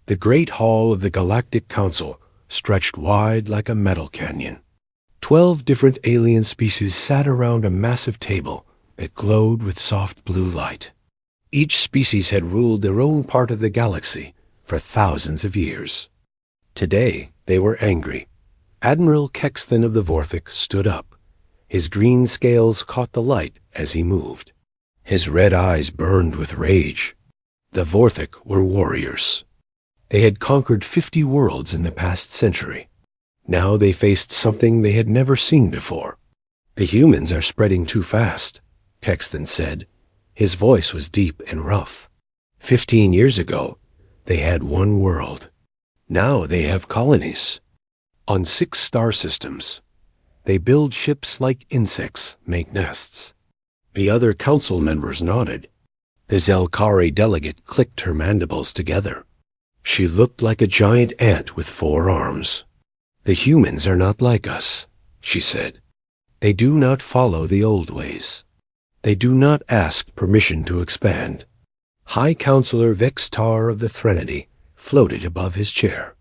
The great hall of the Galactic Council stretched wide like a metal canyon. 12 different alien species sat around a massive table that glowed with soft blue light. Each species had ruled their own part of the galaxy for thousands of years. Today, they were angry. Admiral Kexthan of the Vorthik stood up. His green scales caught the light as he moved. His red eyes burned with rage. The Vorthik were warriors. They had conquered 50 worlds in the past century. Now they faced something they had never seen before. The humans are spreading too fast, Kexthan said. His voice was deep and rough. 15 years ago, they had one world. Now they have colonies. On 6 star systems. They build ships like insects make nests. The other council members nodded. The Zelkari delegate clicked her mandibles together. She looked like a giant ant with 4 arms. The humans are not like us, she said. They do not follow the old ways. They do not ask permission to expand. High Counselor Vextar of the Threnody floated above his chair.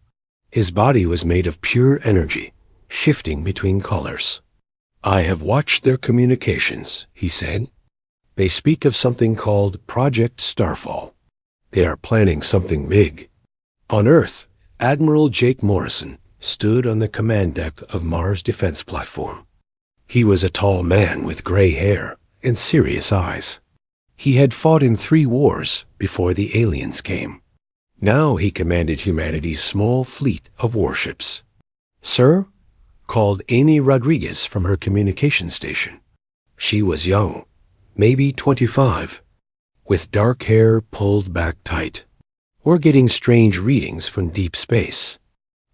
His body was made of pure energy, shifting between colors. I have watched their communications, he said. They speak of something called Project Starfall. They are planning something big. On Earth, Admiral Jake Morrison stood on the command deck of Mars' defense platform. He was a tall man with gray hair and serious eyes. He had fought in 3 wars before the aliens came. Now he commanded humanity's small fleet of warships. Sir, called Amy Rodriguez from her communication station. She was young, maybe 25, with dark hair pulled back tight. We're getting strange readings from deep space.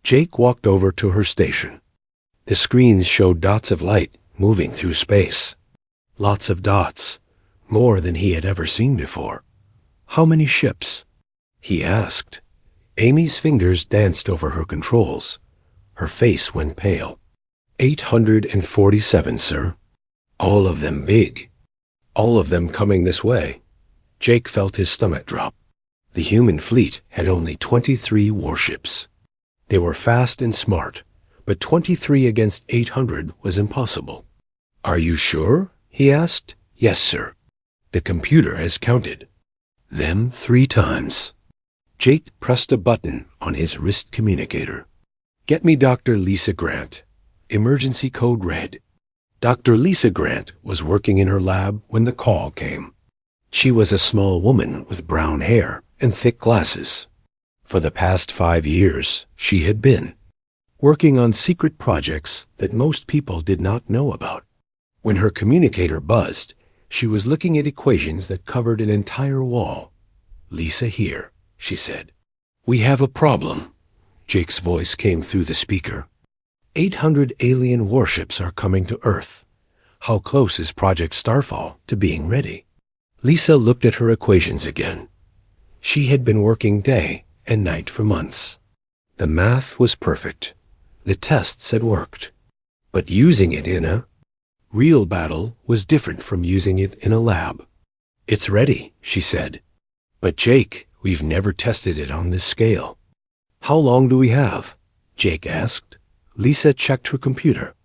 Jake walked over to her station. The screens showed dots of light moving through space. Lots of dots, more than he had ever seen before. How many ships? He asked. Amy's fingers danced over her controls. Her face went pale. 847, sir. All of them big. All of them coming this way. Jake felt his stomach drop. The human fleet had only 23 warships. They were fast and smart, but 23 against 800 was impossible. Are you sure? He asked. Yes, sir. The computer has counted them 3 times. Jake pressed a button on his wrist communicator. Get me Dr. Lisa Grant. Emergency code red. Dr. Lisa Grant was working in her lab when the call came. She was a small woman with brown hair and thick glasses. For the past 5 years, she had been working on secret projects that most people did not know about. When her communicator buzzed, she was looking at equations that covered an entire wall. Lisa here, she said. We have a problem. Jake's voice came through the speaker. 800 alien warships are coming to Earth. How close is Project Starfall to being ready? Lisa looked at her equations again. She had been working day and night for months. The math was perfect. The tests had worked. But using it in a real battle was different from using it in a lab. It's ready, she said. But Jake, we've never tested it on this scale. How long do we have? Jake asked. Lisa checked her computer.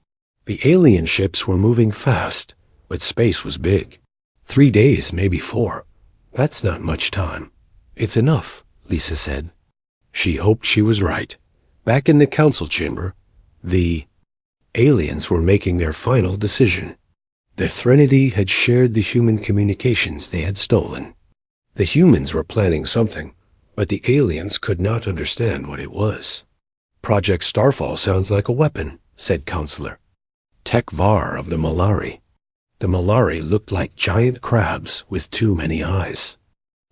The alien ships were moving fast, but space was big. 3 days, maybe 4. That's not much time. It's enough, Lisa said. She hoped she was right. Back in the council chamber, the aliens were making their final decision. The Threnody had shared the human communications they had stolen. The humans were planning something, but the aliens could not understand what it was. Project Starfall sounds like a weapon, said Counselor. Tech Var of the Malari. The Malari looked like giant crabs with too many eyes.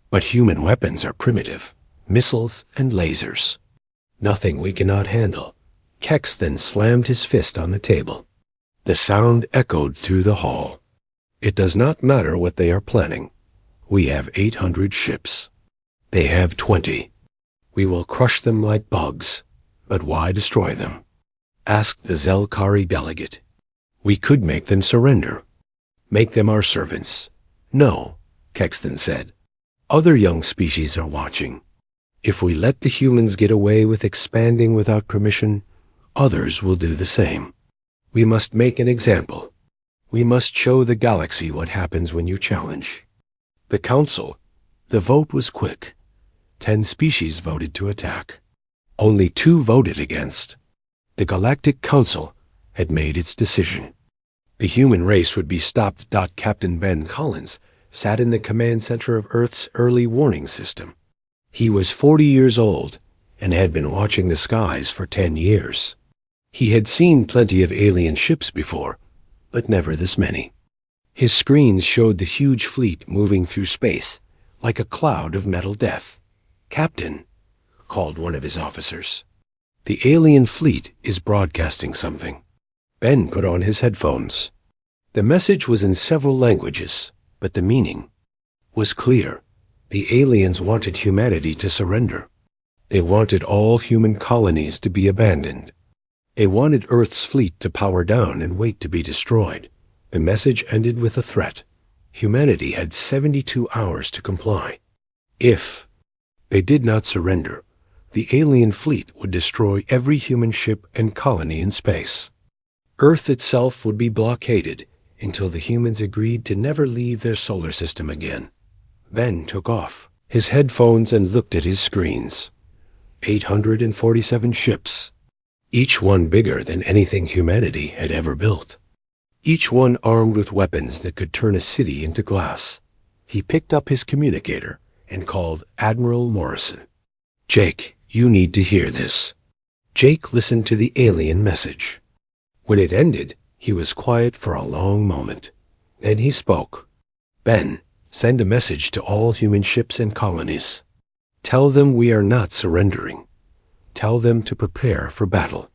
But human weapons are primitive, missiles and lasers. Nothing we cannot handle. Kexthan slammed his fist on the table. The sound echoed through the hall. It does not matter what they are planning. We have 800 ships. They have 20. We will crush them like bugs. But why destroy them? Asked the Zelkari delegate. We could make them surrender. Make them our servants. No, Kexthan said. Other young species are watching. If we let the humans get away with expanding without permission, others will do the same. We must make an example. We must show the galaxy what happens when you challenge. The Council. The vote was quick. 10 species voted to attack. Only 2 voted against. The Galactic Council had made its decision. The human race would be stopped. Captain Ben Collins sat in the command center of Earth's early warning system. He was 40 years old and had been watching the skies for 10 years. He had seen plenty of alien ships before, but never this many. His screens showed the huge fleet moving through space like a cloud of metal death. "Captain," called one of his officers, "the alien fleet is broadcasting something." Ben put on his headphones. The message was in several languages, but the meaning was clear. The aliens wanted humanity to surrender. They wanted all human colonies to be abandoned. They wanted Earth's fleet to power down and wait to be destroyed. The message ended with a threat. Humanity had 72 hours to comply. If they did not surrender, the alien fleet would destroy every human ship and colony in space. Earth itself would be blockaded until the humans agreed to never leave their solar system again. Ben took off his headphones and looked at his screens. 847 ships, each one bigger than anything humanity had ever built. Each one armed with weapons that could turn a city into glass. He picked up his communicator and called Admiral Morrison. "Jake, you need to hear this." Jake listened to the alien message. When it ended, he was quiet for a long moment. Then he spoke. "Ben, send a message to all human ships and colonies. Tell them we are not surrendering. Tell them to prepare for battle.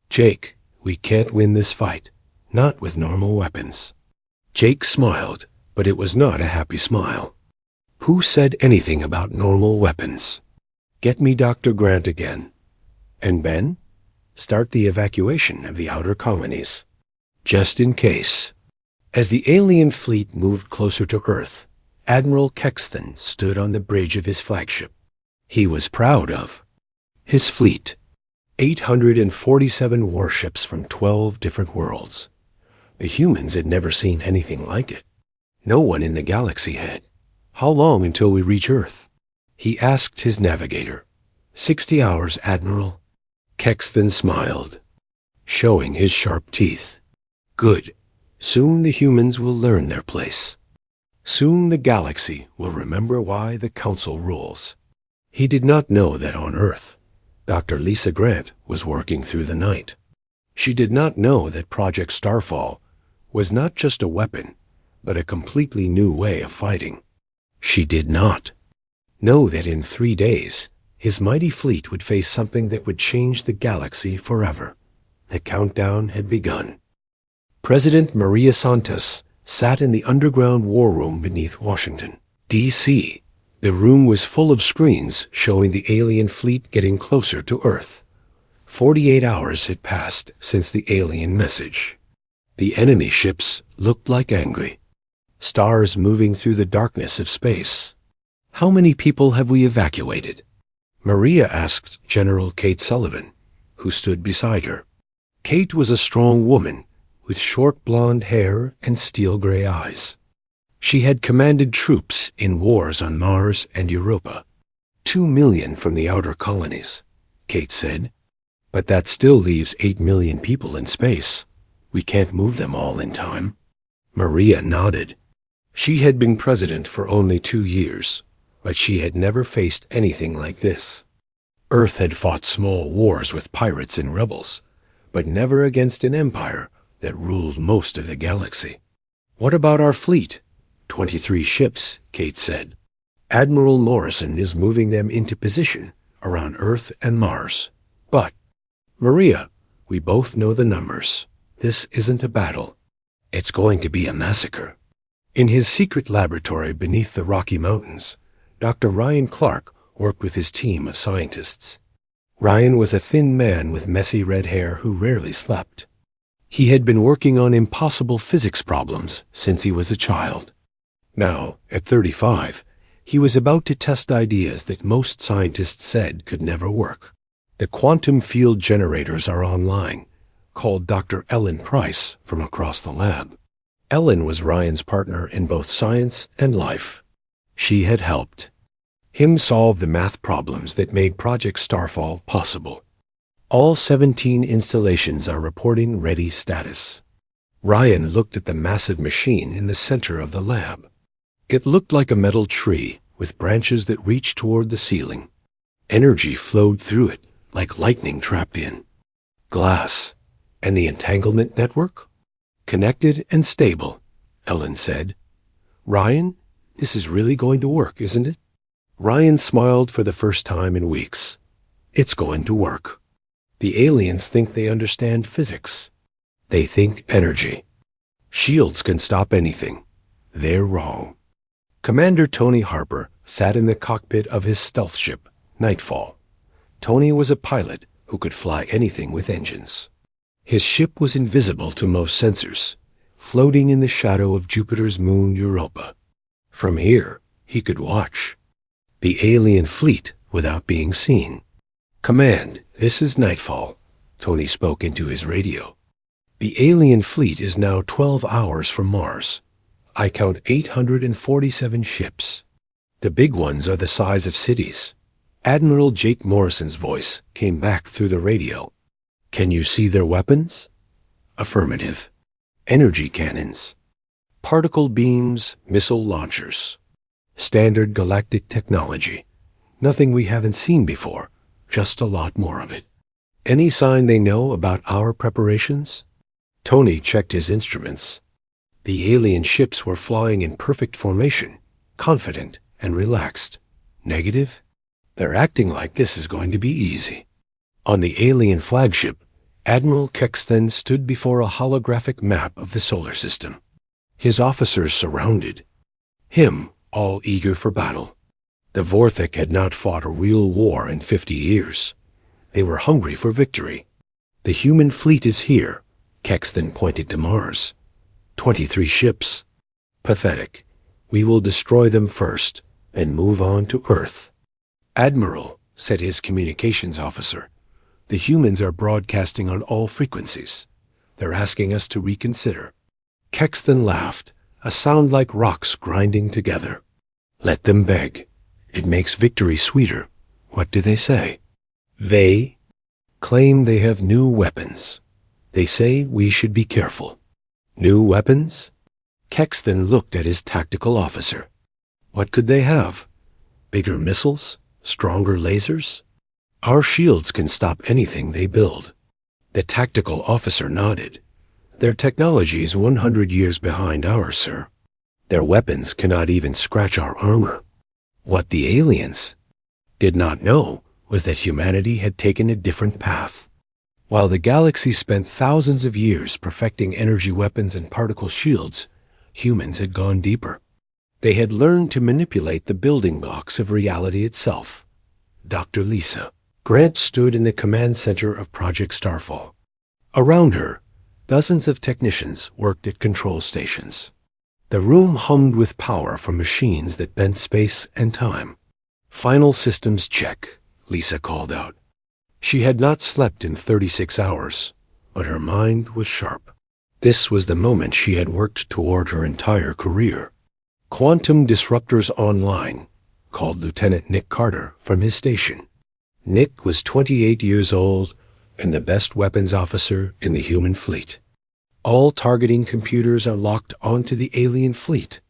Jake, we can't win this fight, not with normal weapons." Jake smiled, but it was not a happy smile. Who said anything about normal weapons? Get me Dr. Grant again. And Ben? Start the evacuation of the outer colonies. Just in case. As the alien fleet moved closer to Earth, Admiral Kexton stood on the bridge of his flagship. He was proud of his fleet. 847 warships from 12 different worlds. The humans had never seen anything like it. No one in the galaxy had. "How long until we reach Earth?" he asked his navigator. 60 hours, Admiral." Kexton smiled, showing his sharp teeth. "Good. Soon the humans will learn their place. Soon the galaxy will remember why the Council rules." He did not know that on Earth, Dr. Lisa Grant was working through the night. She did not know that Project Starfall was not just a weapon, but a completely new way of fighting. She did not know that in 3 days, his mighty fleet would face something that would change the galaxy forever. The countdown had begun. President Maria Santos sat in the underground war room beneath Washington, D.C. The room was full of screens showing the alien fleet getting closer to Earth. 48 hours had passed since the alien message. The enemy ships looked like angry stars moving through the darkness of space. "How many people have we evacuated?" Maria asked General Kate Sullivan, who stood beside her. Kate was a strong woman with short blonde hair and steel-gray eyes. She had commanded troops in wars on Mars and Europa. 2 million from the outer colonies, Kate said. "But that still leaves 8 million people in space. We can't move them all in time." Maria nodded. She had been president for only 2 years, but she had never faced anything like this. Earth had fought small wars with pirates and rebels, but never against an empire that ruled most of the galaxy. "What about our fleet?" 23 ships, Kate said. "Admiral Morrison is moving them into position around Earth and Mars. But, Maria, we both know the numbers. This isn't a battle. It's going to be a massacre." In his secret laboratory beneath the Rocky Mountains, Dr. Ryan Clark worked with his team of scientists. Ryan was a thin man with messy red hair who rarely slept. He had been working on impossible physics problems since he was a child. Now, at 35, He was about to test ideas that most scientists said could never work. The quantum field generators are online, called Dr. Ellen Price from across the lab. Ellen was Ryan's partner in both science and life. She had helped him solve the math problems that made Project Starfall possible. All 17 installations are reporting ready status. Ryan looked at the massive machine in the center of the lab. It looked like a metal tree with branches that reached toward the ceiling. Energy flowed through it like lightning trapped in glass. And the entanglement network? Connected and stable, Ellen said. Ryan, this is really going to work, isn't it? Ryan smiled for the first time in weeks. It's going to work. The aliens think they understand physics. They think energy. Shields can stop anything. They're wrong. Commander Tony Harper sat in the cockpit of his stealth ship, Nightfall. Tony was a pilot who could fly anything with engines. His ship was invisible to most sensors, floating in the shadow of Jupiter's moon Europa. From here, he could watch the alien fleet without being seen. Command, this is Nightfall, Tony spoke into his radio. The alien fleet is now 12 hours from Mars. I count 847 ships. The big ones are the size of cities. Admiral Jake Morrison's voice came back through the radio. Can you see their weapons? Affirmative. Energy cannons. Particle beams, missile launchers. Standard galactic technology. Nothing we haven't seen before, just a lot more of it. Any sign they know about our preparations? Tony checked his instruments. The alien ships were flying in perfect formation, confident and relaxed. Negative? They're acting like this is going to be easy. On the alien flagship, Admiral Kexthen stood before a holographic map of the solar system. His officers surrounded him, all eager for battle. The Vorthik had not fought a real war in 50 years. They were hungry for victory. The human fleet is here, Kexthen pointed to Mars. 23 ships. Pathetic. We will destroy them first and move on to Earth. Admiral, said his communications officer, the humans are broadcasting on all frequencies. They're asking us to reconsider. Kexthen laughed, a sound like rocks grinding together. Let them beg. It makes victory sweeter. What do they say? They claim they have new weapons. They say we should be careful. New weapons? Kexthen looked at his tactical officer. What could they have? Bigger missiles? Stronger lasers? Our shields can stop anything they build. The tactical officer nodded. Their technology is 100 years behind ours, sir. Their weapons cannot even scratch our armor. What the aliens did not know was that humanity had taken a different path. While the galaxy spent thousands of years perfecting energy weapons and particle shields, humans had gone deeper. They had learned to manipulate the building blocks of reality itself. Dr. Lisa Grant stood in the command center of Project Starfall. Around her, dozens of technicians worked at control stations. The room hummed with power from machines that bent space and time. Final systems check, Lisa called out. She had not slept in 36 hours, but her mind was sharp. This was the moment she had worked toward her entire career. Quantum Disruptors Online called Lieutenant Nick Carter from his station. Nick was 28 years old and the best weapons officer in the human fleet. All targeting computers are locked onto the alien fleet.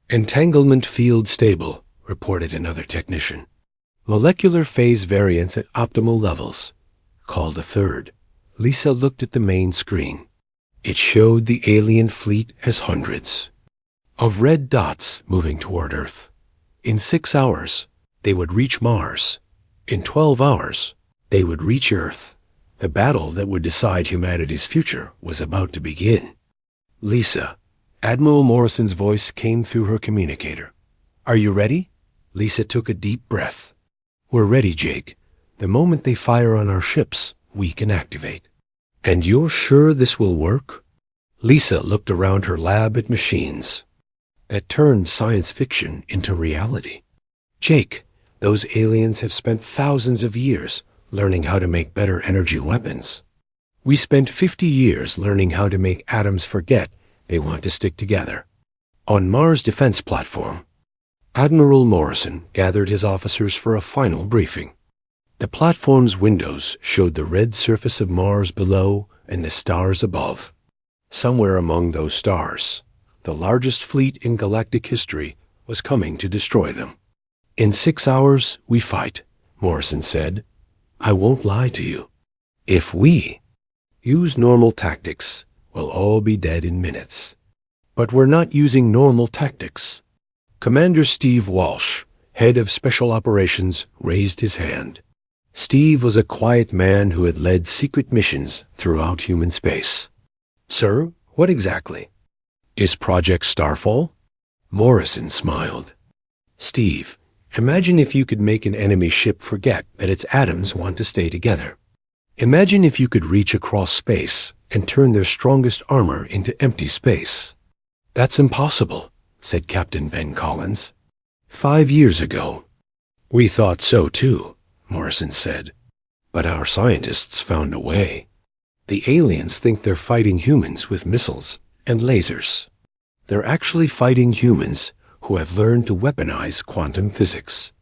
Entanglement field stable, reported another technician. Molecular phase variance at optimal levels, called a third. Lisa looked at the main screen. It showed the alien fleet as hundreds of red dots moving toward Earth. In 6 hours, they would reach Mars. In 12 hours, they would reach Earth. The battle that would decide humanity's future was about to begin. Lisa, Admiral Morrison's voice came through her communicator. Are you ready? Lisa took a deep breath. We're ready, Jake. The moment they fire on our ships, we can activate. And you're sure this will work? Lisa looked around her lab at machines that turned science fiction into reality. Jake, those aliens have spent thousands of years learning how to make better energy weapons. We spent 50 years learning how to make atoms forget they want to stick together. On Mars' defense platform, Admiral Morrison gathered his officers for a final briefing. The platform's windows showed the red surface of Mars below and the stars above. Somewhere among those stars, the largest fleet in galactic history was coming to destroy them. "In 6 hours, we fight," Morrison said. "I won't lie to you. If we use normal tactics, we'll all be dead in minutes. But we're not using normal tactics." Commander Steve Walsh, head of Special Operations, raised his hand. Steve was a quiet man who had led secret missions throughout human space. "Sir, what exactly? Is Project Starfall?" Morrison smiled. "Steve, imagine if you could make an enemy ship forget that its atoms want to stay together. Imagine if you could reach across space and turn their strongest armor into empty space." "That's impossible," said Captain Ben Collins. 5 years ago. "We thought so too," Morrison said. "But our scientists found a way. The aliens think they're fighting humans with missiles and lasers. They're actually fighting humans who have learned to weaponize quantum physics."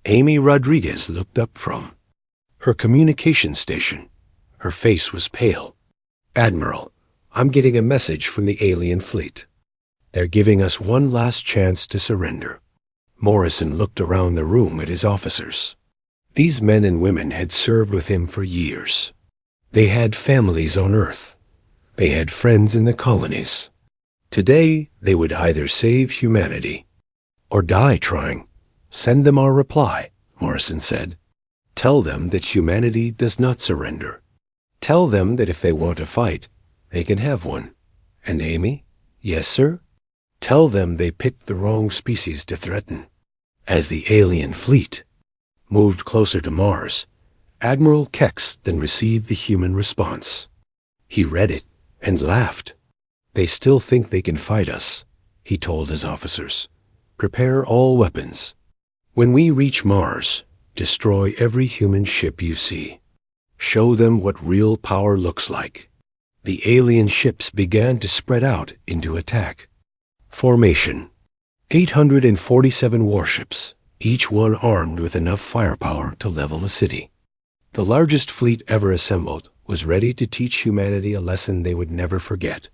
Amy Rodriguez looked up from her communication station. Her face was pale. "Admiral, I'm getting a message from the alien fleet. They're giving us one last chance to surrender." Morrison looked around the room at his officers. These men and women had served with him for years. They had families on Earth. They had friends in the colonies. Today, they would either save humanity or die trying. "Send them our reply," Morrison said. "Tell them that humanity does not surrender. Tell them that if they want a fight, they can have one. And Amy?" "Yes, sir?" "Tell them they picked the wrong species to threaten." As the alien fleet moved closer to Mars, Admiral Kex then received the human response. He read it and laughed. "They still think they can fight us," he told his officers. "Prepare all weapons. When we reach Mars, destroy every human ship you see. Show them what real power looks like." The alien ships began to spread out into attack. Formation: 847 warships, each one armed with enough firepower to level a city. The largest fleet ever assembled was ready to teach humanity a lesson they would never forget.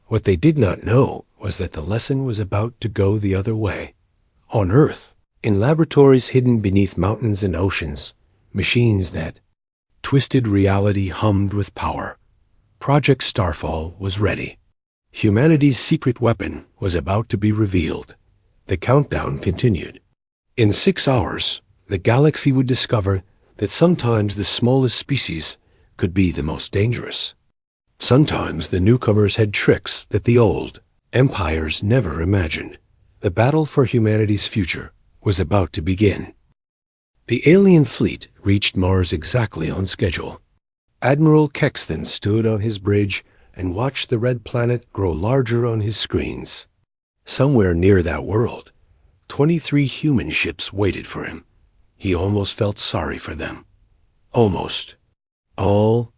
What they did not know was that the lesson was about to go the other way. On Earth, in laboratories hidden beneath mountains and oceans, machines that twisted reality hummed with power. Project Starfall was ready. Humanity's secret weapon was about to be revealed. The countdown continued. In 6 hours, the galaxy would discover that sometimes the smallest species could be the most dangerous. Sometimes the newcomers had tricks that the old empires never imagined. The battle for humanity's future was about to begin. The alien fleet reached Mars exactly on schedule. Admiral Kexton stood on his bridge and watched the red planet grow larger on his screens. Somewhere near that world, 23 human ships waited for him. He almost felt sorry for them. Almost. "All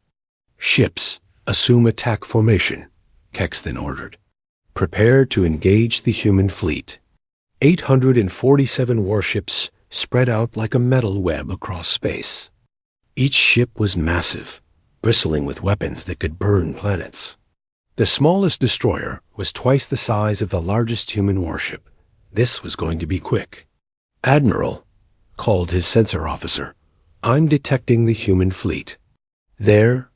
ships assume attack formation," Kexton ordered. "Prepare to engage the human fleet." 847 warships spread out like a metal web across space. Each ship was massive, bristling with weapons that could burn planets. The smallest destroyer was twice the size of the largest human warship. This was going to be quick. "Admiral," called his sensor officer, "I'm detecting the human fleet. They're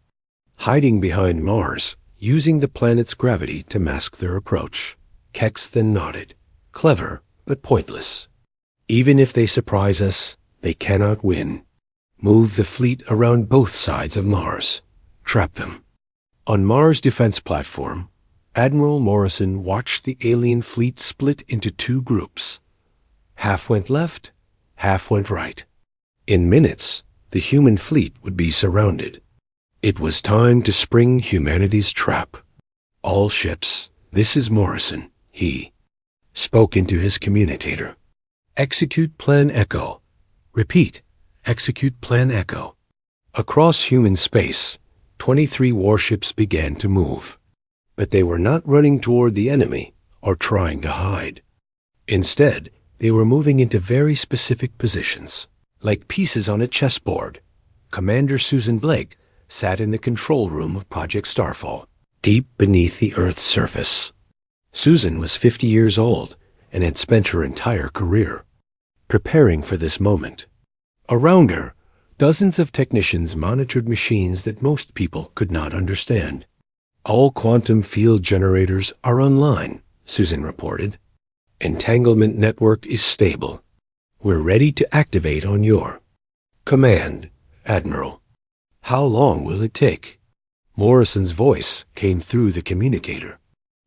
hiding behind Mars, using the planet's gravity to mask their approach." Kex then nodded. "Clever, but pointless. Even if they surprise us, they cannot win. Move the fleet around both sides of Mars. Trap them." On Mars' defense platform, Admiral Morrison watched the alien fleet split into 2 groups. Half went left, half went right. In minutes, the human fleet would be surrounded. It was time to spring humanity's trap. "All ships, this is Morrison," he spoke into his communicator. Execute Plan Echo. Repeat. Execute Plan Echo. Across human space, 23 warships began to move. But they were not running toward the enemy or trying to hide. Instead, they were moving into very specific positions, like pieces on a chessboard. Commander Susan Blake sat in the control room of Project Starfall, deep beneath the Earth's surface. Susan was 50 years old and had spent her entire career preparing for this moment. Around her, dozens of technicians monitored machines that most people could not understand. All quantum field generators are online, Susan reported. Entanglement network is stable. We're ready to activate on your command, Admiral. How long will it take? Morrison's voice came through the communicator.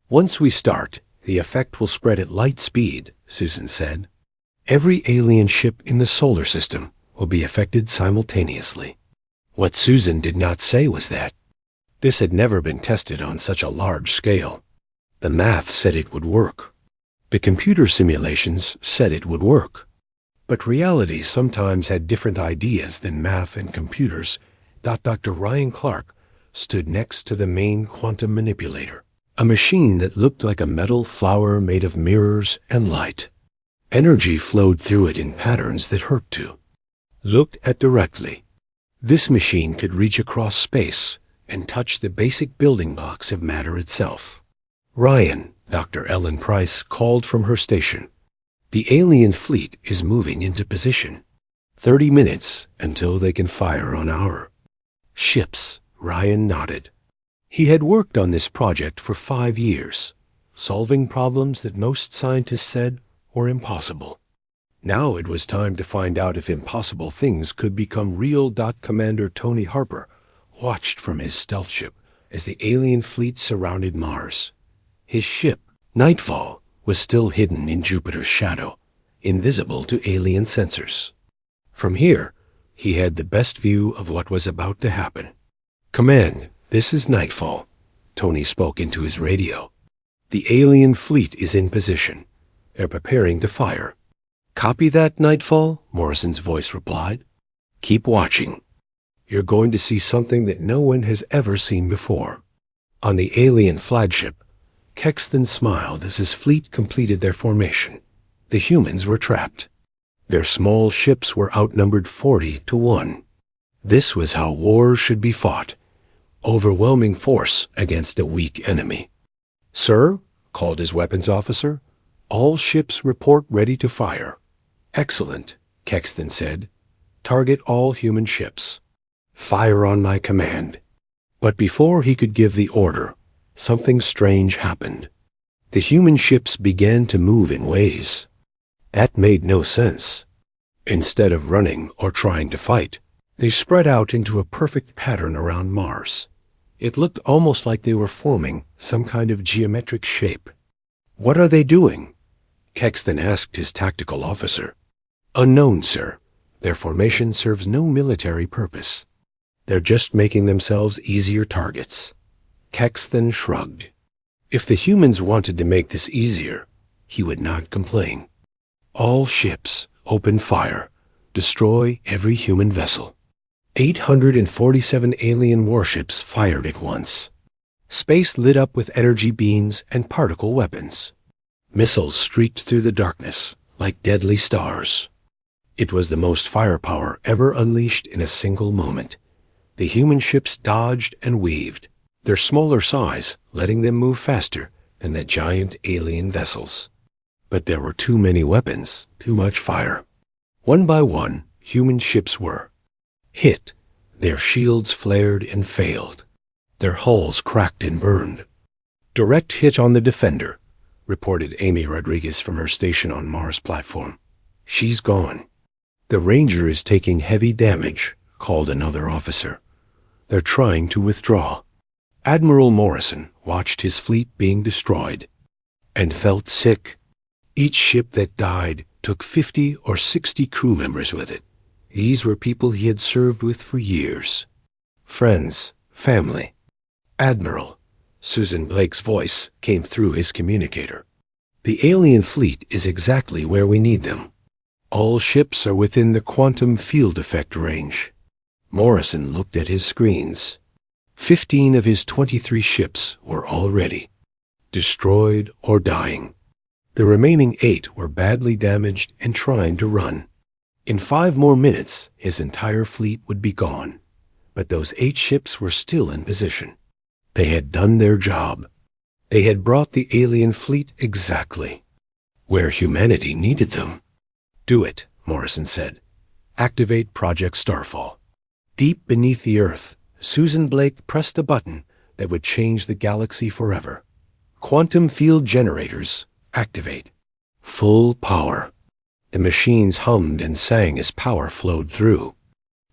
Once we start, the effect will spread at light speed, Susan said. Every alien ship in the solar system will be affected simultaneously. What Susan did not say was that this had never been tested on such a large scale. The math said it would work. The computer simulations said it would work. But reality sometimes had different ideas than math and computers. Dr. Ryan Clark stood next to the main quantum manipulator, a machine that looked like a metal flower made of mirrors and light. Energy flowed through it in patterns that hurt to look at directly. This machine could reach across space and touch the basic building blocks of matter itself. Ryan, Dr. Ellen Price, called from her station. The alien fleet is moving into position. 30 minutes until they can fire on our ships. Ryan nodded. He had worked on this project for 5 years, solving problems that most scientists said were impossible. Now it was time to find out if impossible things could become real. Commander Tony Harper watched from his stealth ship as the alien fleet surrounded Mars. His ship, Nightfall, was still hidden in Jupiter's shadow, invisible to alien sensors. From here, he had the best view of what was about to happen. Command, this is Nightfall. Tony spoke into his radio. The alien fleet is in position. They're preparing to fire. Copy that, Nightfall, Morrison's voice replied. Keep watching. You're going to see something that no one has ever seen before. On the alien flagship, Kexton smiled as his fleet completed their formation. The humans were trapped. Their small ships were outnumbered 40-1. This was how wars should be fought. Overwhelming force against a weak enemy. Sir, called his weapons officer, all ships report ready to fire. Excellent, Kexton said. Target all human ships. Fire on my command. But before he could give the order, something strange happened. The human ships began to move in ways that made no sense. Instead of running or trying to fight, they spread out into a perfect pattern around Mars. It looked almost like they were forming some kind of geometric shape. What are they doing? Kexton asked his tactical officer. Unknown, sir. Their formation serves no military purpose. They're just making themselves easier targets. Kexton shrugged. If the humans wanted to make this easier, he would not complain. All ships open fire. Destroy every human vessel. 847 alien warships fired at once. Space lit up with energy beams and particle weapons. Missiles streaked through the darkness like deadly stars. It was the most firepower ever unleashed in a single moment. The human ships dodged and weaved, their smaller size letting them move faster than the giant alien vessels. But there were too many weapons, too much fire. One by one, human ships were hit. Their shields flared and failed. Their hulls cracked and burned. Direct hit on the Defender, reported Amy Rodriguez from her station on Mars platform. She's gone. The Ranger is taking heavy damage, called another officer. They're trying to withdraw. Admiral Morrison watched his fleet being destroyed and felt sick. Each ship that died took 50 or 60 crew members with it. These were people he had served with for years. Friends, family. Admiral, Susan Blake's voice came through his communicator. The alien fleet is exactly where we need them. All ships are within the quantum field effect range. Morrison looked at his screens. 15 of his 23 ships were already destroyed or dying. The remaining 8 were badly damaged and trying to run. In 5 more minutes, his entire fleet would be gone. But those 8 ships were still in position. They had done their job. They had brought the alien fleet exactly where humanity needed them. "Do it," Morrison said. "Activate Project Starfall." Deep beneath the Earth, Susan Blake pressed a button that would change the galaxy forever. Quantum field generators, activate. Full power. The machines hummed and sang as power flowed through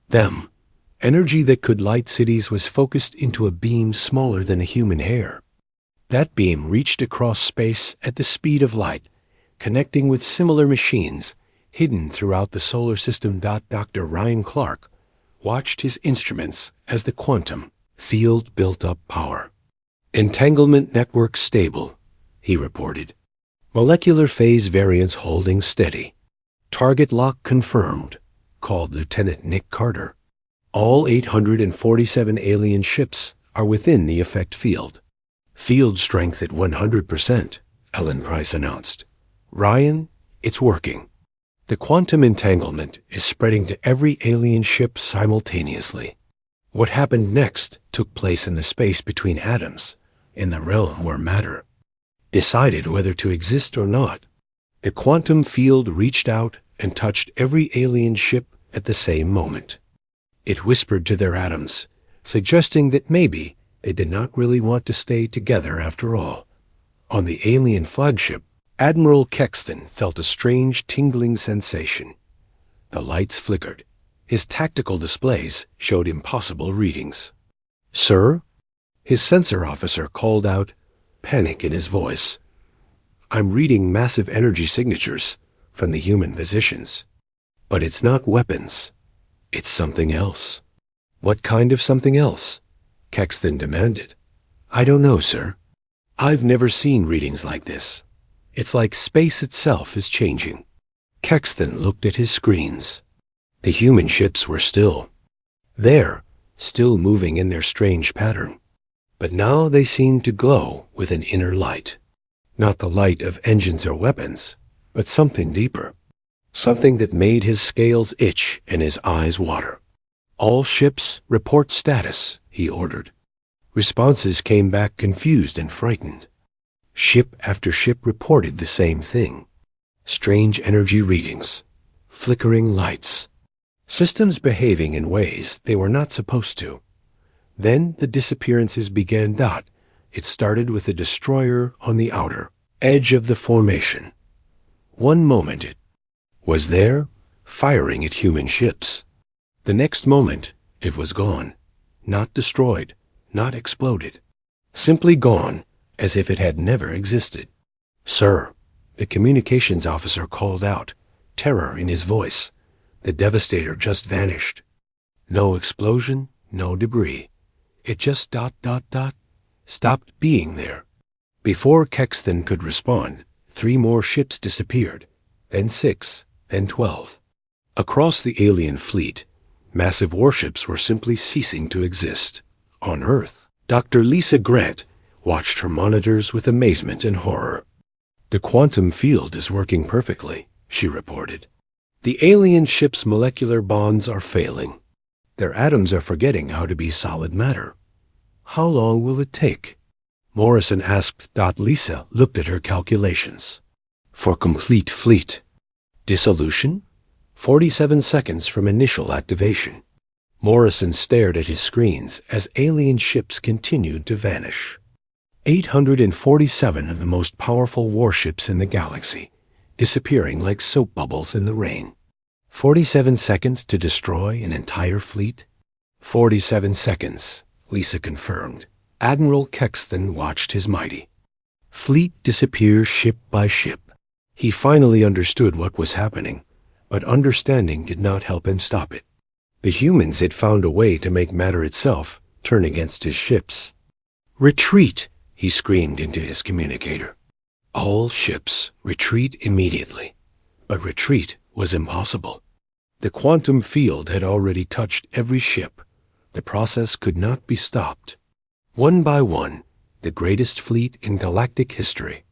them. Energy that could light cities was focused into a beam smaller than a human hair. That beam reached across space at the speed of light, connecting with similar machines hidden throughout the solar system. Dr. Ryan Clark watched his instruments as the quantum field built up power. "Entanglement network stable," he reported. "Molecular phase variance holding steady. Target lock confirmed," called Lieutenant Nick Carter. "All 847 alien ships are within the effect field. Field strength at 100%, Ellen Price announced. "Ryan, it's working." The quantum entanglement is spreading to every alien ship simultaneously. What happened next took place in the space between atoms, in the realm where matter decided whether to exist or not. The quantum field reached out and touched every alien ship at the same moment. It whispered to their atoms, suggesting that maybe they did not really want to stay together after all. On the alien flagship, Admiral Kexton felt a strange tingling sensation. The lights flickered. His tactical displays showed impossible readings. "Sir?" His sensor officer called out, panic in his voice. "I'm reading massive energy signatures from the human positions. But it's not weapons. It's something else." "What kind of something else?" Kexton demanded. "I don't know, sir. I've never seen readings like this. It's like space itself is changing." Kexton looked at his screens. The human ships were still there, still moving in their strange pattern. But now they seemed to glow with an inner light. Not the light of engines or weapons, but something deeper. Something that made his scales itch and his eyes water. "All ships report status," he ordered. Responses came back confused and frightened. Ship after ship reported the same thing. Strange energy readings, flickering lights, systems behaving in ways they were not supposed to. Then the disappearances began. It started with the destroyer on the outer edge of the formation. One moment it was there, firing at human ships. The next moment it was gone, not destroyed, not exploded, simply gone, as if it had never existed. "Sir," the communications officer called out, terror in his voice. "The Devastator just vanished. No explosion, no debris. It just stopped being there." Before Kexton could respond, 3 more ships disappeared, then 6, then 12. Across the alien fleet, massive warships were simply ceasing to exist. On Earth, Dr. Lisa Grant watched her monitors with amazement and horror. "The quantum field is working perfectly," she reported. "The alien ships' molecular bonds are failing. Their atoms are forgetting how to be solid matter. How long will it take?" Morrison asked. Lisa looked at her calculations. "For complete fleet dissolution, 47 seconds from initial activation." Morrison stared at his screens as alien ships continued to vanish. 847 of the most powerful warships in the galaxy, disappearing like soap bubbles in the rain. 47 seconds to destroy an entire fleet? 47 seconds, Lisa confirmed. Admiral Kexton watched his mighty fleet disappear ship by ship. He finally understood what was happening, but understanding did not help him stop it. The humans had found a way to make matter itself turn against his ships. "Retreat!" he screamed into his communicator. "All ships, retreat immediately." But retreat was impossible. The quantum field had already touched every ship. The process could not be stopped. One by one, the greatest fleet in galactic history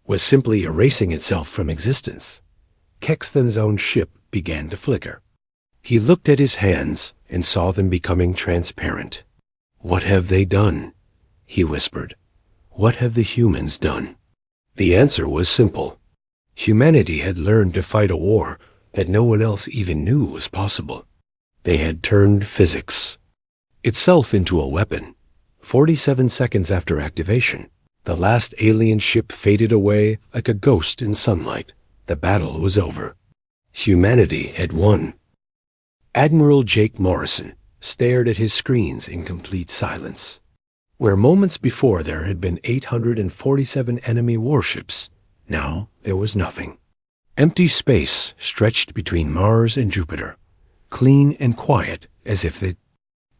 was simply erasing itself from existence. Kexthan's own ship began to flicker. He looked at his hands and saw them becoming transparent. "What have they done?" he whispered. "What have the humans done?" The answer was simple. Humanity had learned to fight a war that no one else even knew was possible. They had turned physics itself into a weapon. 47 seconds after activation, the last alien ship faded away like a ghost in sunlight. The battle was over. Humanity had won. Admiral Jake Morrison stared at his screens in complete silence. Where moments before there had been 847 enemy warships, now there was nothing. Empty space stretched between Mars and Jupiter, clean and quiet as if the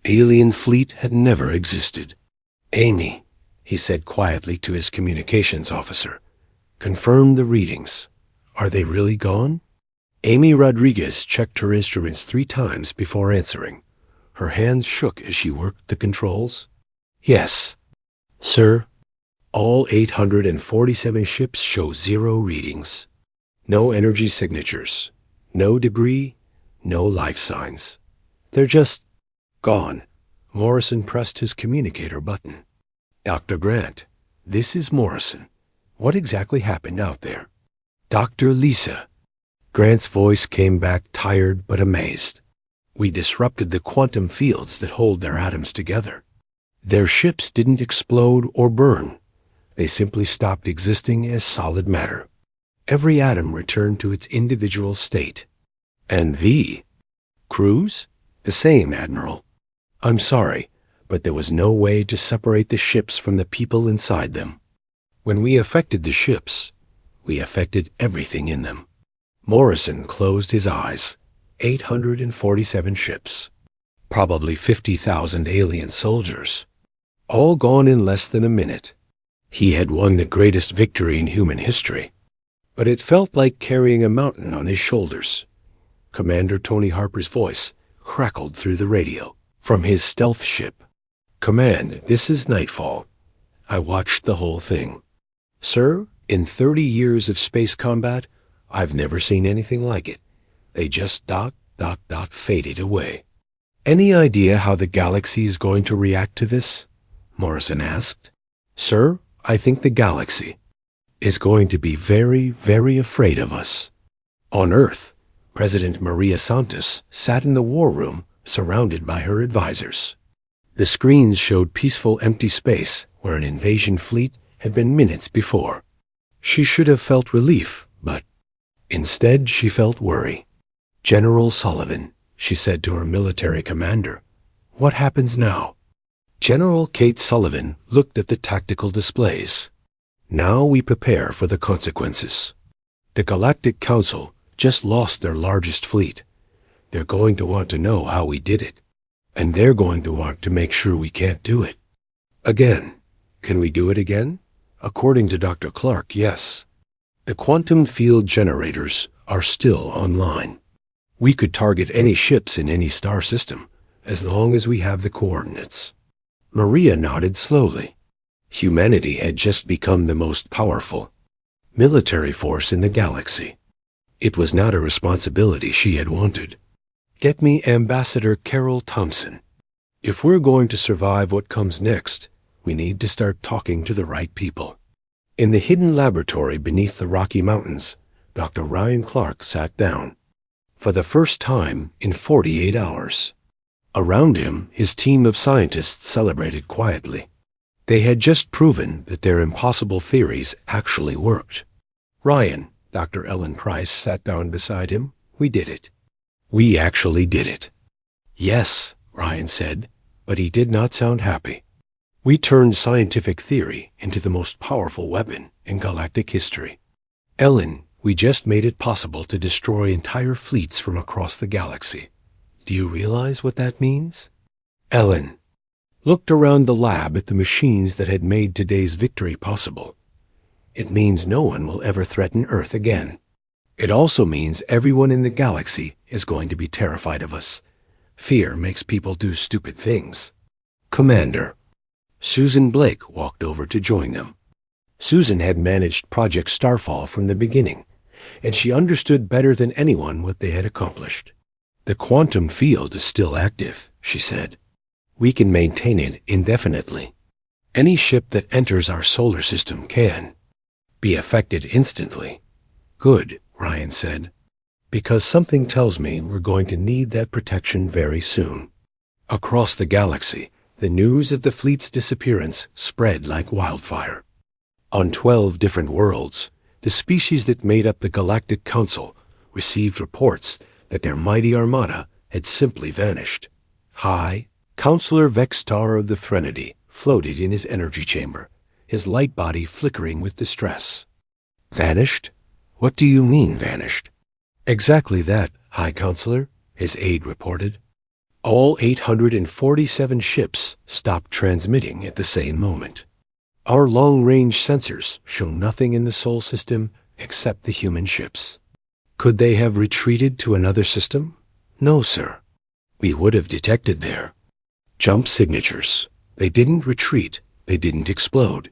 alien fleet had never existed. "Amy," he said quietly to his communications officer, "confirm the readings. Are they really gone?" Amy Rodriguez checked her instruments 3 times before answering. Her hands shook as she worked the controls. "Yes, sir. All 847 ships show 0 readings. No energy signatures, no debris, no life signs. They're just gone." Morrison pressed his communicator button. "Dr. Grant, this is Morrison. What exactly happened out there?" "Dr. Lisa." Grant's voice came back tired but amazed. "We disrupted the quantum fields that hold their atoms together. Their ships didn't explode or burn. They simply stopped existing as solid matter. Every atom returned to its individual state." "And the crews?" "The same, Admiral. I'm sorry, but there was no way to separate the ships from the people inside them. When we affected the ships, we affected everything in them." Morrison closed his eyes. 847 ships. Probably 50,000 alien soldiers. All gone in less than a minute. He had won the greatest victory in human history. But it felt like carrying a mountain on his shoulders. Commander Tony Harper's voice crackled through the radio from his stealth ship. "Command, this is Nightfall. I watched the whole thing. Sir, in 30 years of space combat, I've never seen anything like it. They just faded away." "Any idea how the galaxy is going to react to this?" Morrison asked. "Sir, I think the galaxy is going to be very, very afraid of us." On Earth, President Maria Santos sat in the war room surrounded by her advisors. The screens showed peaceful empty space where an invasion fleet had been minutes before. She should have felt relief, but instead she felt worry. "General Sullivan," she said to her military commander, "what happens now?" General Kate Sullivan looked at the tactical displays. "Now we prepare for the consequences. The Galactic Council just lost their largest fleet. They're going to want to know how we did it. And they're going to want to make sure we can't do it again. Can we do it again? According to Dr. Clark, yes. The quantum field generators are still online. We could target any ships in any star system, as long as we have the coordinates." Maria nodded slowly. Humanity had just become the most powerful military force in the galaxy. It was not a responsibility she had wanted. "Get me Ambassador Carol Thompson. If we're going to survive what comes next, we need to start talking to the right people." In the hidden laboratory beneath the Rocky Mountains, Dr. Ryan Clark sat down. For the first time in 48 hours. Around him, his team of scientists celebrated quietly. They had just proven that their impossible theories actually worked. "Ryan," Dr. Ellen Price sat down beside him, "we did it. We actually did it." "Yes," Ryan said, but he did not sound happy. "We turned scientific theory into the most powerful weapon in galactic history. Ellen, we just made it possible to destroy entire fleets from across the galaxy. Do you realize what that means?" Ellen looked around the lab at the machines that had made today's victory possible. "It means no one will ever threaten Earth again." It also means everyone in the galaxy is going to be terrified of us. Fear makes people do stupid things. Commander. Susan Blake walked over to join them. Susan had managed Project Starfall from the beginning, and she understood better than anyone what they had accomplished. The quantum field is still active, she said. We can maintain it indefinitely. Any ship that enters our solar system can be affected instantly. Good, Ryan said, because something tells me we're going to need that protection very soon. Across the galaxy, the news of the fleet's disappearance spread like wildfire. On 12 different worlds, the species that made up the Galactic Council received reports that their mighty armada had simply vanished. High, Counselor Vextar of the Threnody floated in his energy chamber, his light body flickering with distress. Vanished? What do you mean, vanished? Exactly that, High Counselor, his aide reported. All 847 ships stopped transmitting at the same moment. Our long-range sensors show nothing in the Sol system except the human ships. Could they have retreated to another system? No, sir. We would have detected their jump signatures. They didn't retreat. They didn't explode.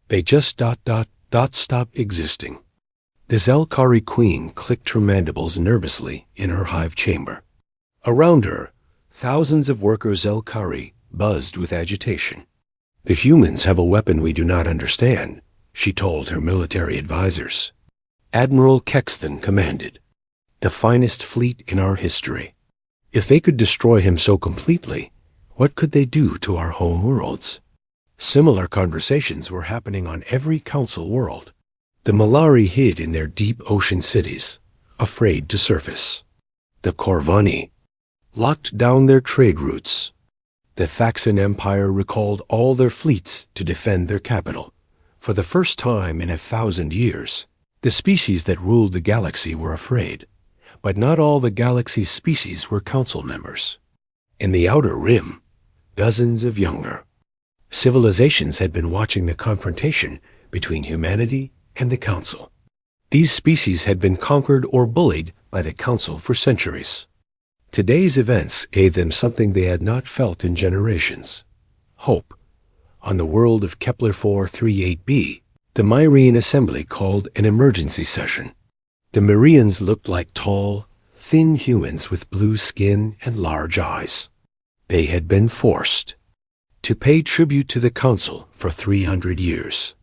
They just stopped existing. The Zelkari Queen clicked her mandibles nervously in her hive chamber. Around her, thousands of worker Zelkari buzzed with agitation. The humans have a weapon we do not understand, she told her military advisors. Admiral Kexton commanded, the finest fleet in our history. If they could destroy him so completely, what could they do to our home worlds? Similar conversations were happening on every council world. The Malari hid in their deep ocean cities, afraid to surface. The Corvani locked down their trade routes. The Thaxan Empire recalled all their fleets to defend their capital. For the first time in 1,000 years, the species that ruled the galaxy were afraid. But not all the galaxy's species were council members. In the Outer Rim, dozens of younger civilizations had been watching the confrontation between humanity and the Council. These species had been conquered or bullied by the Council for centuries. Today's events gave them something they had not felt in generations: hope. On the world of Kepler 438b, the Myrian Assembly called an emergency session. The Myrians looked like tall, thin humans with blue skin and large eyes. They had been forced to pay tribute to the Council for 300 years.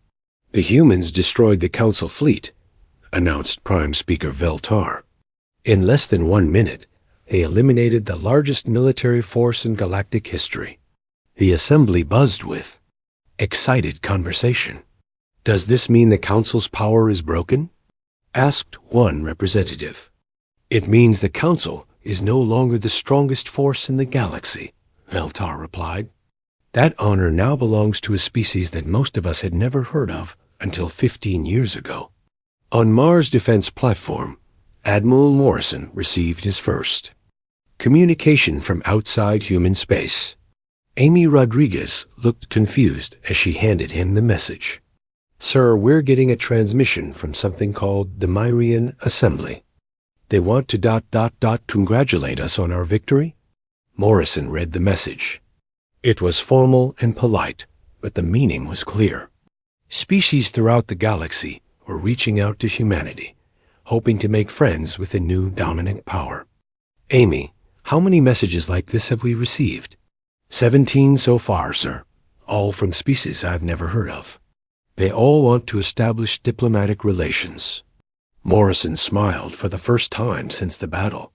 The humans destroyed the Council fleet, announced Prime Speaker Veltar. In less than 1 minute, they eliminated the largest military force in galactic history. The Assembly buzzed with excited conversation. Does this mean the Council's power is broken? Asked one representative. It means the Council is no longer the strongest force in the galaxy, Veltar replied. That honor now belongs to a species that most of us had never heard of until 15 years ago. On Mars' defense platform, Admiral Morrison received his first communication from outside human space. Amy Rodriguez looked confused as she handed him the message. Sir, we're getting a transmission from something called the Myrian Assembly. They want to congratulate us on our victory? Morrison read the message. It was formal and polite, but the meaning was clear. Species throughout the galaxy were reaching out to humanity, hoping to make friends with a new dominant power. Amy, how many messages like this have we received? 17 so far, sir, all from species I've never heard of. They all want to establish diplomatic relations. Morrison smiled for the first time since the battle.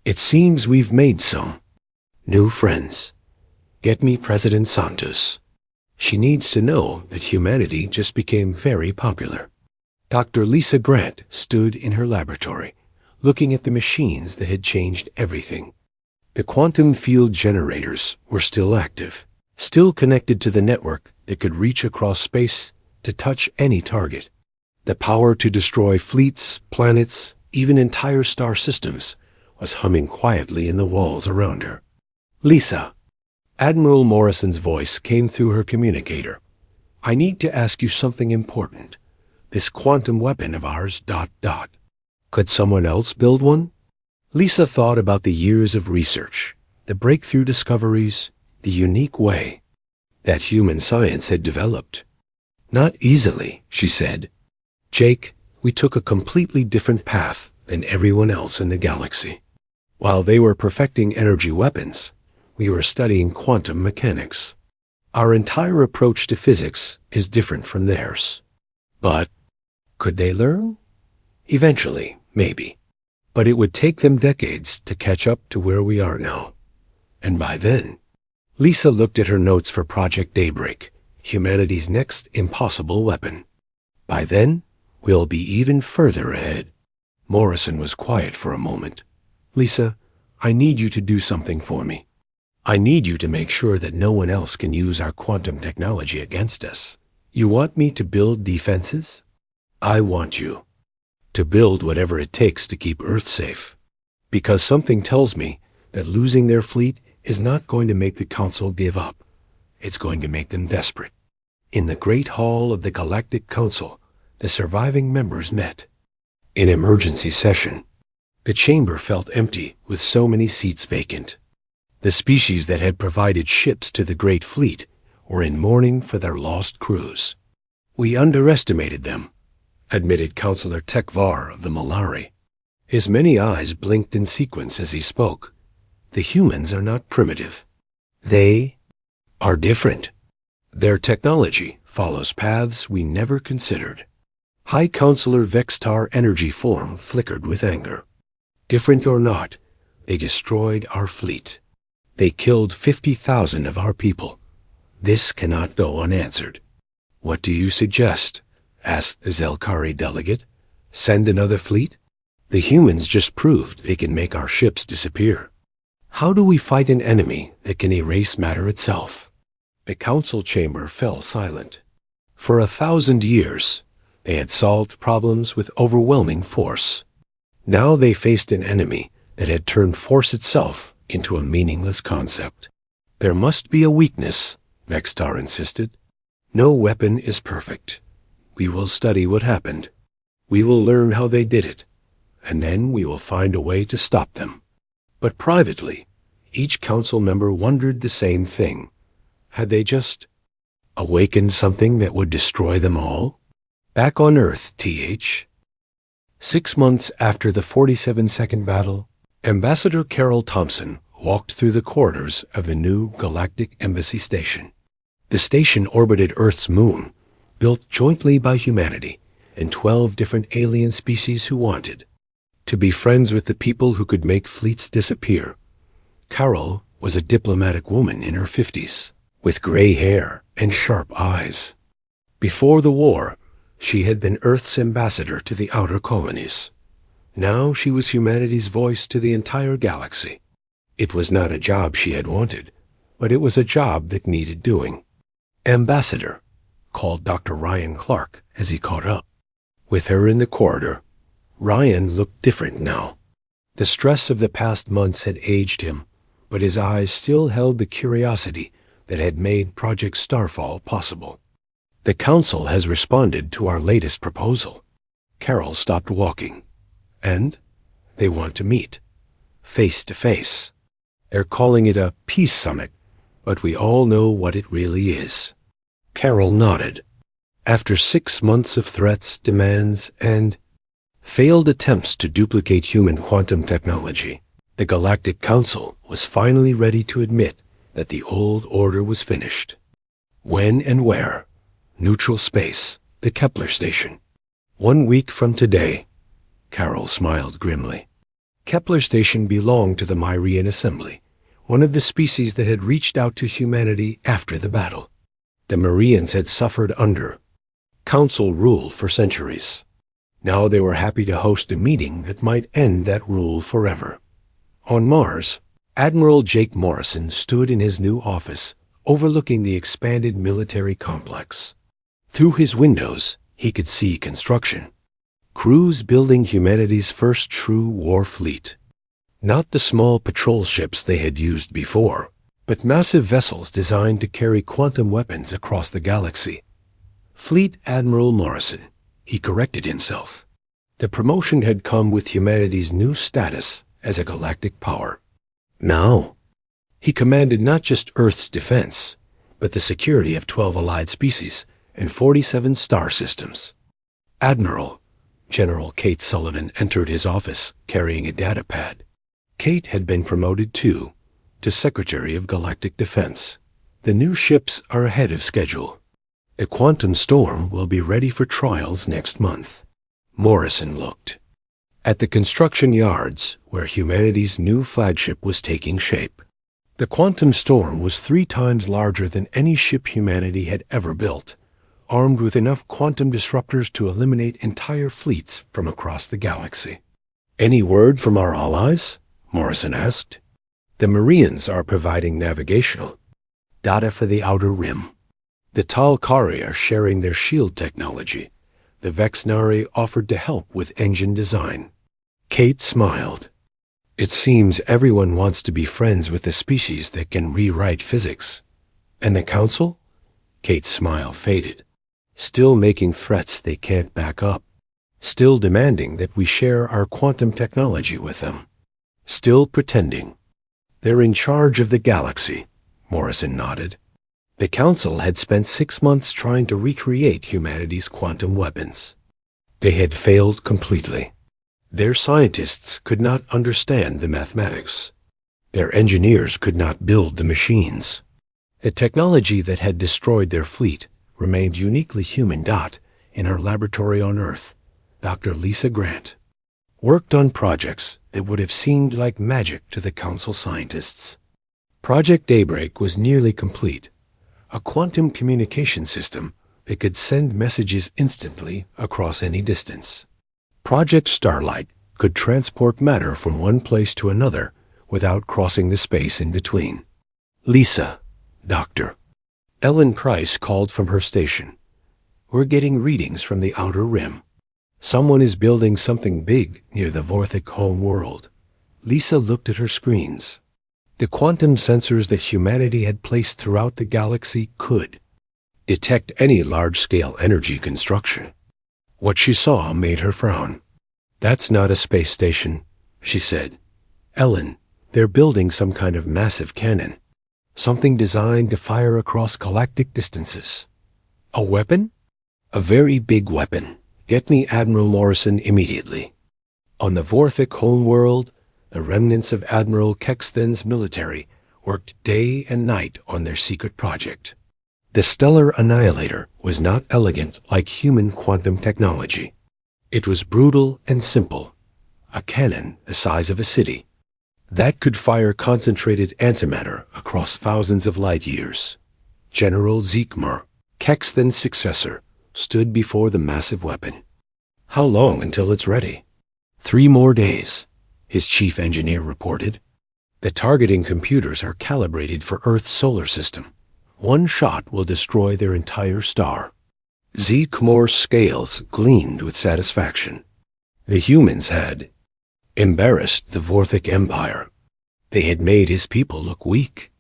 It seems we've made some new friends. Get me President Santos. She needs to know that humanity just became very popular. Dr. Lisa Grant stood in her laboratory, looking at the machines that had changed everything. The quantum field generators were still active, still connected to the network that could reach across space to touch any target. The power to destroy fleets, planets, even entire star systems was humming quietly in the walls around her. Lisa. Admiral Morrison's voice came through her communicator. I need to ask you something important. This quantum weapon of ours, ... Could someone else build one? Lisa thought about the years of research, the breakthrough discoveries, the unique way that human science had developed. Not easily, she said. Jake, we took a completely different path than everyone else in the galaxy. While they were perfecting energy weapons, we were studying quantum mechanics. Our entire approach to physics is different from theirs. But could they learn? Eventually, maybe. But it would take them decades to catch up to where we are now. And by then, Lisa looked at her notes for Project Daybreak, humanity's next impossible weapon. By then, we'll be even further ahead. Morrison was quiet for a moment. Lisa, I need you to do something for me. I need you to make sure that no one else can use our quantum technology against us. You want me to build defenses? I want you to build whatever it takes to keep Earth safe. Because something tells me that losing their fleet is not going to make the Council give up. It's going to make them desperate. In the Great Hall of the Galactic Council, the surviving members met. In emergency session, the chamber felt empty with so many seats vacant. The species that had provided ships to the Great Fleet were in mourning for their lost crews. We underestimated them, admitted Counselor Tekvar of the Malari. His many eyes blinked in sequence as he spoke. The humans are not primitive. They are different. Their technology follows paths we never considered. High Counselor Vextar energy form flickered with anger. Different or not, they destroyed our fleet. They killed 50,000 of our people. This cannot go unanswered. What do you suggest? Asked the Zelkari delegate. Send another fleet? The humans just proved they can make our ships disappear. How do we fight an enemy that can erase matter itself? The council chamber fell silent. For 1,000 years, they had solved problems with overwhelming force. Now they faced an enemy that had turned force itself into a meaningless concept. There must be a weakness, Vextar insisted. No weapon is perfect. We will study what happened. We will learn how they did it, and then we will find a way to stop them. But privately, each council member wondered the same thing. Had they just awakened something that would destroy them all? Back on Earth, TH. 6 months after the 47-second battle, Ambassador Carol Thompson walked through the corridors of the new Galactic Embassy Station. The station orbited Earth's moon, built jointly by humanity and 12 different alien species who wanted to be friends with the people who could make fleets disappear. Carol was a diplomatic woman in her 50s, with gray hair and sharp eyes. Before the war, she had been Earth's ambassador to the outer colonies. Now she was humanity's voice to the entire galaxy. It was not a job she had wanted, but it was a job that needed doing. Ambassador, called Dr. Ryan Clark as he caught up. With her in the corridor, Ryan looked different now. The stress of the past months had aged him, but his eyes still held the curiosity that had made Project Starfall possible. The Council has responded to our latest proposal. Carol stopped walking. And they want to meet, face to face. They're calling it a peace summit, but we all know what it really is. Carol nodded. After 6 months of threats, demands, and failed attempts to duplicate human quantum technology, the Galactic Council was finally ready to admit that the old order was finished. When and where? Neutral space, the Kepler station. 1 week from today. Carol smiled grimly. Kepler station belonged to the Myrian Assembly, one of the species that had reached out to humanity after the battle. The Myrians had suffered under Council rule for centuries. Now they were happy to host a meeting that might end that rule forever. On Mars, Admiral Jake Morrison stood in his new office, overlooking the expanded military complex. Through his windows, he could see construction. Crews building humanity's first true war fleet. Not the small patrol ships they had used before, but massive vessels designed to carry quantum weapons across the galaxy. Fleet Admiral Morrison, he corrected himself. The promotion had come with humanity's new status as a galactic power. Now, he commanded not just Earth's defense, but the security of 12 allied species and 47 star systems. Admiral, General Kate Sullivan entered his office carrying a data pad. Kate had been promoted too, to Secretary of Galactic Defense. The new ships are ahead of schedule. The Quantum Storm will be ready for trials next month. Morrison looked at the construction yards where humanity's new flagship was taking shape. The Quantum Storm was 3 times larger than any ship humanity had ever built, armed with enough quantum disruptors to eliminate entire fleets from across the galaxy. "Any word from our allies?" Morrison asked. "The Marians are providing navigational data for the Outer Rim. The Talkari are sharing their shield technology. The Vexnari offered to help with engine design." Kate smiled. "It seems everyone wants to be friends with the species that can rewrite physics. And the Council?" Kate's smile faded. "Still making threats they can't back up. Still demanding that we share our quantum technology with them. Still pretending. They're in charge of the galaxy," Morrison nodded. The Council had spent 6 months trying to recreate humanity's quantum weapons. They had failed completely. Their scientists could not understand the mathematics. Their engineers could not build the machines. The technology that had destroyed their fleet remained uniquely human. In her laboratory on Earth, Dr. Lisa Grant worked on projects that would have seemed like magic to the Council scientists. Project Daybreak was nearly complete, a quantum communication system that could send messages instantly across any distance. Project Starlight could transport matter from one place to another without crossing the space in between. "Lisa, Doctor." Ellen Price called from her station. "We're getting readings from the Outer Rim. Someone is building something big near the Vorthic home world." Lisa looked at her screens. The quantum sensors that humanity had placed throughout the galaxy could detect any large-scale energy construction. What she saw made her frown. "That's not a space station," she said. "Ellen, they're building some kind of massive cannon. Something designed to fire across galactic distances." "A weapon?" "A very big weapon. Get me Admiral Morrison immediately." On the Vorthic homeworld, the remnants of Admiral Kexthen's military worked day and night on their secret project. The Stellar Annihilator was not elegant like human quantum technology. It was brutal and simple, a cannon the size of a city that could fire concentrated antimatter across thousands of light years. General Zeekmer, Kexthen's successor, stood before the massive weapon. "How long until it's ready?" "3 more days," his chief engineer reported. "The targeting computers are calibrated for Earth's solar system. One shot will destroy their entire star." Zeekmer's scales gleamed with satisfaction. The humans had embarrassed the Vorthic Empire. They had made his people look weak.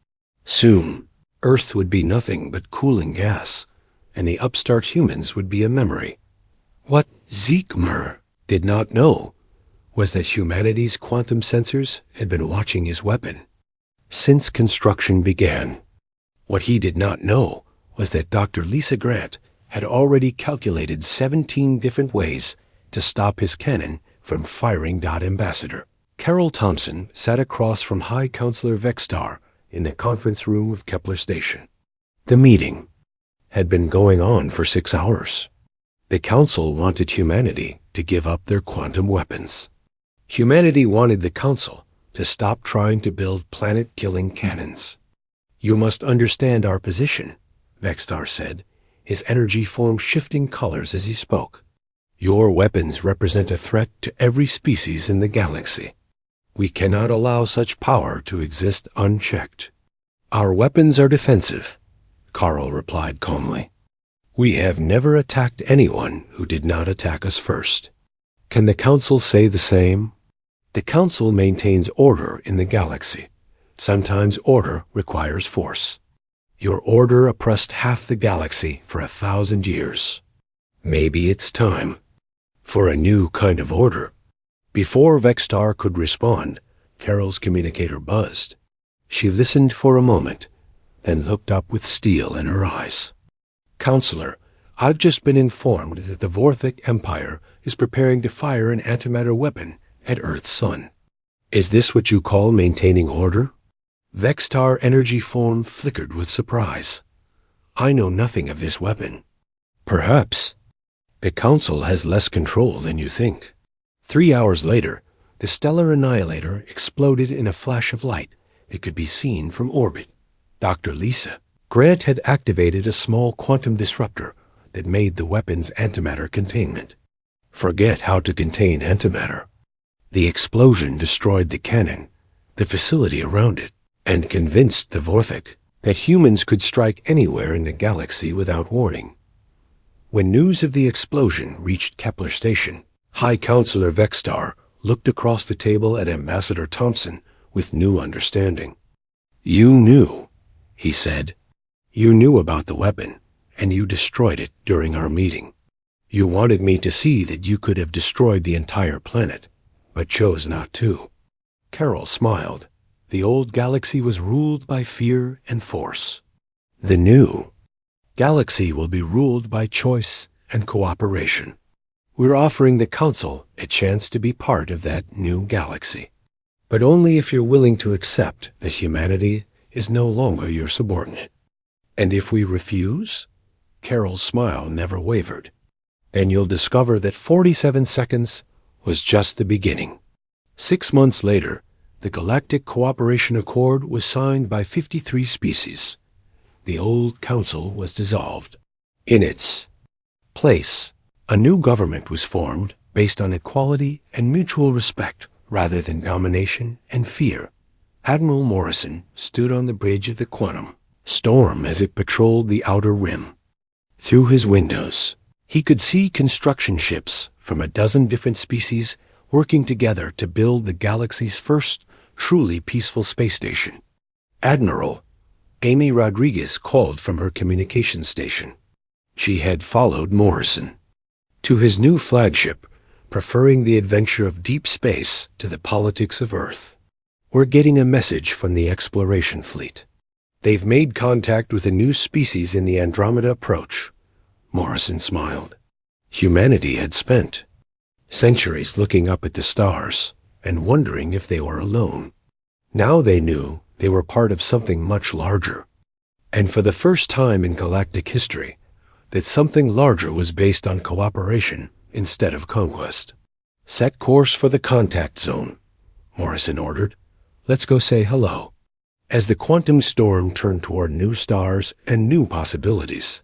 Soon, Earth would be nothing but cooling gas, and the upstart humans would be a memory. What Zeekmer did not know was that humanity's quantum sensors had been watching his weapon since construction began. What he did not know was that Dr. Lisa Grant had already calculated 17 different ways to stop his cannon from firing. Ambassador Carol Thompson sat across from High Counselor Vextar in the conference room of Kepler Station. The meeting had been going on for 6 hours. The Council wanted humanity to give up their quantum weapons. Humanity wanted the Council to stop trying to build planet-killing cannons. "You must understand our position," Vextar said, his energy form shifting colors as he spoke. "Your weapons represent a threat to every species in the galaxy. We cannot allow such power to exist unchecked." "Our weapons are defensive," Carl replied calmly. "We have never attacked anyone who did not attack us first." "Can the Council say the same?" "The Council maintains order in the galaxy. Sometimes order requires force. Your order oppressed half the galaxy for 1,000 years. Maybe it's time." for a new kind of order. Before Vextar could respond, Carol's communicator buzzed. She listened for a moment, then looked up with steel in her eyes. Counselor, I've just been informed that the Vorthic Empire is preparing to fire an antimatter weapon at Earth's sun. Is this what you call maintaining order? Vextar energy form flickered with surprise. I know nothing of this weapon. Perhaps. The Council has less control than you think. 3 hours later, the stellar annihilator exploded in a flash of light that could be seen from orbit. Dr. Lisa Grant had activated a small quantum disruptor that made the weapon's antimatter containment. Forget how to contain antimatter. The explosion destroyed the cannon, the facility around it, and convinced the Vorthic that humans could strike anywhere in the galaxy without warning. When news of the explosion reached Kepler Station, High Counselor Vextar looked across the table at Ambassador Thompson with new understanding. You knew, he said. You knew about the weapon, and you destroyed it during our meeting. You wanted me to see that you could have destroyed the entire planet, but chose not to. Carol smiled. The old galaxy was ruled by fear and force. The new galaxy will be ruled by choice and cooperation. We're offering the Council a chance to be part of that new galaxy, but only if you're willing to accept that humanity is no longer your subordinate. And if we refuse? Carol's smile never wavered. Then you'll discover that 47 seconds was just the beginning. 6 months later, the Galactic Cooperation Accord was signed by 53 species. The old council was dissolved. In its place, a new government was formed based on equality and mutual respect rather than domination and fear. Admiral Morrison stood on the bridge of the Quantum Storm as it patrolled the outer rim. Through his windows, he could see construction ships from a dozen different species working together to build the galaxy's first truly peaceful space station. Admiral Amy Rodriguez called from her communication station. She had followed Morrison to his new flagship, preferring the adventure of deep space to the politics of Earth. We're getting a message from the exploration fleet. They've made contact with a new species in the Andromeda approach. Morrison smiled. Humanity had spent centuries looking up at the stars and wondering if they were alone. Now they knew they were part of something much larger. And for the first time in galactic history, that something larger was based on cooperation instead of conquest. Set course for the contact zone, Morrison ordered. Let's go say hello. As the quantum storm turned toward new stars and new possibilities,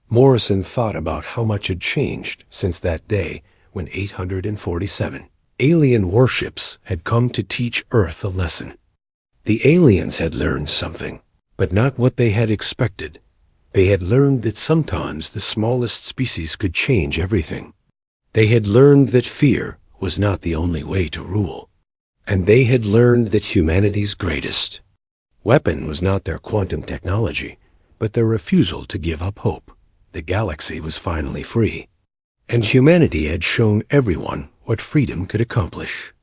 Morrison thought about how much had changed since that day when 847 alien warships had come to teach Earth a lesson. The aliens had learned something, but not what they had expected. They had learned that sometimes the smallest species could change everything. They had learned that fear was not the only way to rule. And they had learned that humanity's greatest weapon was not their quantum technology, but their refusal to give up hope. The galaxy was finally free, and humanity had shown everyone what freedom could accomplish.